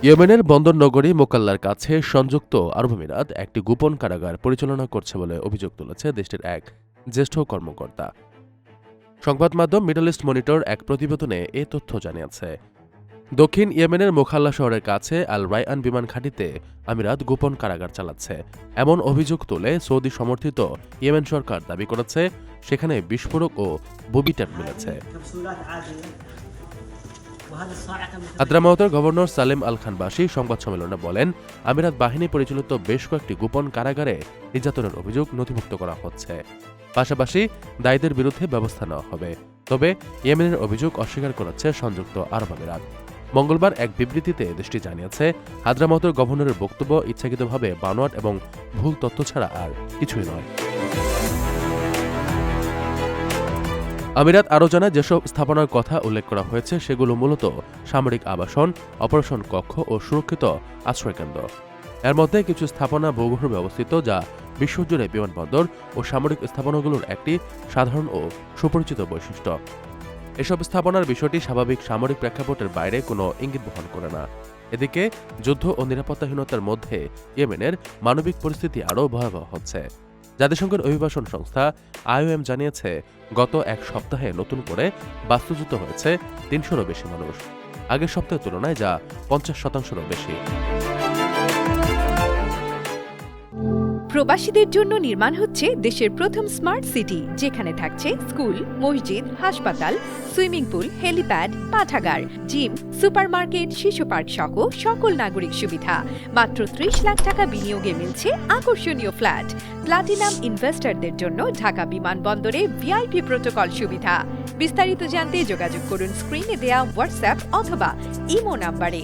ইয়েমেনের বন্দর নগরী মোকাল্লার কাছে সংযুক্ত আরব আমিরাত একটি গোপন কারাগার পরিচালনা করছে বলে অভিযোগ তুলেছে দেশটির এক জ্যেষ্ঠ কর্মকর্তা। সংবাদ মাধ্যম মিডল ইস্ট মনিটর এক প্রতিবেদনে এ তথ্য জানিয়েছে। দক্ষিণ ইয়েমেনের মোখাল্লা শহরের কাছে আল রায়আন বিমান ঘাঁটিতে আমিরাত গোপন কারাগার চালাচ্ছে এমন অভিযোগ তুলে সৌদি সমর্থিত ইয়েমেন সরকার দাবি করেছে সেখানে বিস্ফোরক ও ববি ট্যাব মিলেছে। হাদ্রামাউতের গভর্নর সালেম আল খানবাসী সংবাদ সম্মেলনে বলেন, আমিরাত বাহিনী পরিচালিত বেশ কয়েকটি গোপন কারাগারে নির্যাতনের অভিযোগ নথিভুক্ত করা হচ্ছে। পাশাপাশি দায়ীদের বিরুদ্ধে ব্যবস্থা নেওয়া হবে। তবে ইয়েমেনের অভিযোগ অস্বীকার করেছে সংযুক্ত আরব আমিরাত। মঙ্গলবার এক বিবৃতিতে দেশটি জানিয়েছে, হাদ্রামাউতের গভর্নরের বক্তব্য ইচ্ছাকৃতভাবে বানোয়াট এবং ভুল তথ্য ছাড়া আর কিছুই নয়। আমিরাত আরও জানায়, যেসব স্থাপনার কথা উল্লেখ করা হয়েছে সেগুলো মূলত সামরিক আবাসন, অপারেশন কক্ষ ও সুরক্ষিত আশ্রয়কেন্দ্র। এর মধ্যে কিছু স্থাপনা ভূগর্ভে অবস্থিত, যা বিশ্বজুড়ে বিমানবন্দর ও সামরিক স্থাপনাগুলোর একটি সাধারণ ও সুপরিচিত বৈশিষ্ট্য। এসব স্থাপনার বিষয়টি স্বাভাবিক সামরিক প্রেক্ষাপটের বাইরে কোনো ইঙ্গিত বহন করে না। এদিকে যুদ্ধ ও নিরাপত্তাহীনতার মধ্যে ইয়েমেনের মানবিক পরিস্থিতি আরও ভয়াবহ হচ্ছে। জাতিসংঘের অভিবাসন সংস্থা IOM জানিয়েছে, গত এক সপ্তাহে নতুন করে বাস্তুচ্যুত হয়েছে ৩০০-রও বেশি মানুষ, আগের সপ্তাহের তুলনায় যা ৫০%-রও বেশি। প্রবাসীদের জন্য নির্মাণ হচ্ছে দেশের প্রথম স্মার্ট সিটি, যেখানে থাকছে স্কুল, মসজিদ, হাসপাতাল, সুইমিং পুল, হেলিপ্যাড, পাঠাগার, জিম, সুপারমার্কেট, শিশু পার্ক সহ সকল নাগরিক সুবিধা। মাত্র ৩০ লাখ টাকা বিনিয়োগে মিলছে আকর্ষণীয় ফ্ল্যাট। প্লাটিনাম ইনভেস্টরদের জন্য ঢাকা বিমানবন্দরে VIP প্রোটোকল সুবিধা। বিস্তারিত জানতে যোগাযোগ করুন স্ক্রিনে দেয়া হোয়াটসঅ্যাপ অথবা ইমো নাম্বারে।